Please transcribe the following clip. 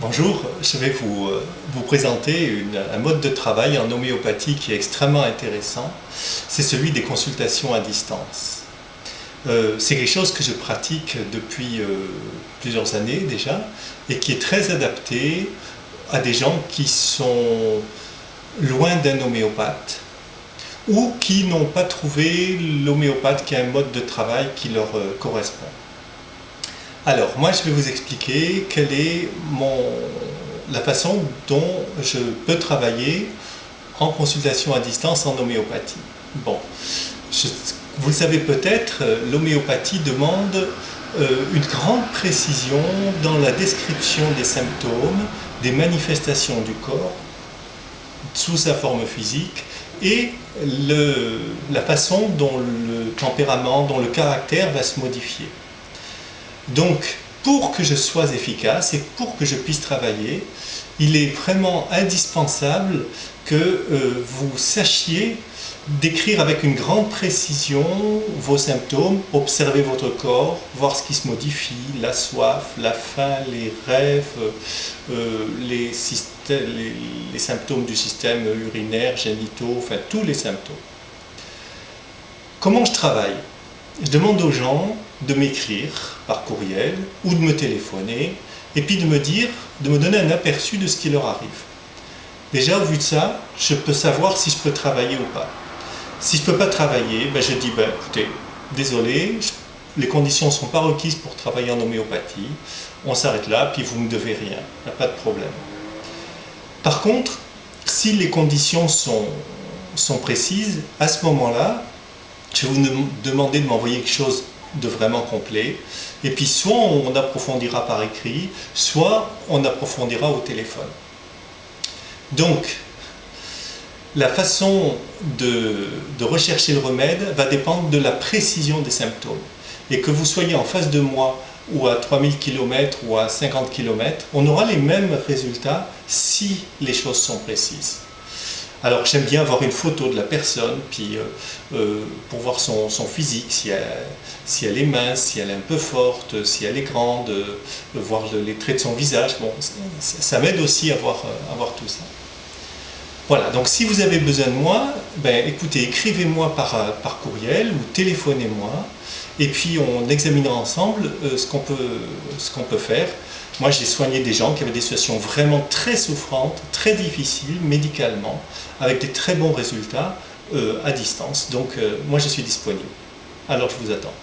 Bonjour, je vais vous présenter un mode de travail en homéopathie qui est extrêmement intéressant. C'est celui des consultations à distance. C'est quelque chose que je pratique depuis plusieurs années déjà et qui est très adapté à des gens qui sont loin d'un homéopathe ou qui n'ont pas trouvé l'homéopathe qui a un mode de travail qui leur correspond. Alors, moi je vais vous expliquer quelle est la façon dont je peux travailler en consultation à distance en homéopathie. Bon, vous le savez peut-être, l'homéopathie demande une grande précision dans la description des symptômes, des manifestations du corps, sous sa forme physique, et la façon dont le tempérament, dont le caractère va se modifier. Donc, pour que je sois efficace et pour que je puisse travailler, il est vraiment indispensable que vous sachiez décrire avec une grande précision vos symptômes, observer votre corps, voir ce qui se modifie, la soif, la faim, les rêves, les symptômes du système urinaire, génitaux, enfin tous les symptômes. Comment je travaille? Je demande aux gens de m'écrire par courriel ou de me téléphoner et puis de me donner un aperçu de ce qui leur arrive. Déjà au vu de ça, je peux savoir si je peux travailler ou pas. Si je ne peux pas travailler, je dis écoutez, désolé, les conditions ne sont pas requises pour travailler en homéopathie, on s'arrête là, puis vous ne me devez rien, il n'y a pas de problème. Par contre, si les conditions sont précises, à ce moment-là, je vais vous demander de m'envoyer quelque chose de vraiment complet, et puis soit on approfondira par écrit, soit on approfondira au téléphone. Donc, la façon de rechercher le remède va dépendre de la précision des symptômes. Et que vous soyez en face de moi, ou à 3000 km, ou à 50 km, on aura les mêmes résultats si les choses sont précises. Alors j'aime bien avoir une photo de la personne, puis pour voir son physique, si elle est mince, si elle est un peu forte, si elle est grande, voir les traits de son visage. Bon, ça m'aide aussi à voir tout ça. Voilà, donc si vous avez besoin de moi, écoutez, écrivez-moi par courriel ou téléphonez-moi, et puis on examinera ensemble ce qu'on peut faire. Moi, j'ai soigné des gens qui avaient des situations vraiment très souffrantes, très difficiles médicalement, avec des très bons résultats à distance. Donc, moi, je suis disponible. Alors, je vous attends.